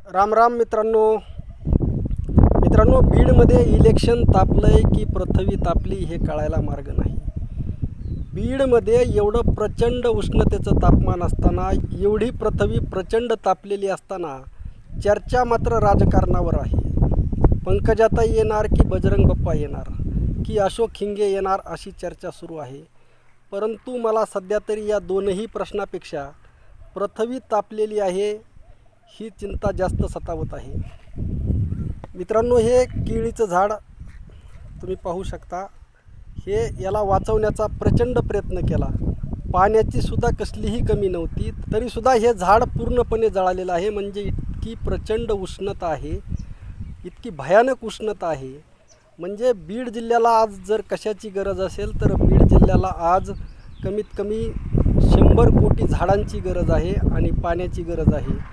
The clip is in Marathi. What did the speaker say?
राम राम मित्रांनो, बीडमध्ये इलेक्शन तापलंय की पृथ्वी तापली हे कळायला मार्ग नाही. बीडमध्ये एवढं प्रचंड उष्णतेचं तापमान असताना, एवढी पृथ्वी प्रचंड तापलेली असताना चर्चा मात्र राजकारणावर आहे. पंकजाताई येणार की बजरंग बाप्पा येणार की अशोक खिंगे येणार अशी चर्चा सुरू आहे. परंतु मला सध्या तरी या दोनही प्रश्नापेक्षा पृथ्वी तापलेली आहे ही चिंता जास्त सतावत आहे. मित्रांनो, हे केळीचं झाड तुम्ही पाहू शकता. याला वाचवण्याचा प्रचंड प्रयत्न केला, पाण्याची सुद्धा कसलीही कमी नव्हती, तरीसुद्धा हे झाड पूर्णपणे जळालेलं आहे. म्हणजे इतकी प्रचंड उष्णता आहे, इतकी भयानक उष्णता आहे. म्हणजे बीड जिल्ह्याला आज जर कशाची गरज असेल तर बीड जिल्ह्याला आज कमीत कमी 100 कोटी झाडांची गरज आहे आणि पाण्याची गरज आहे.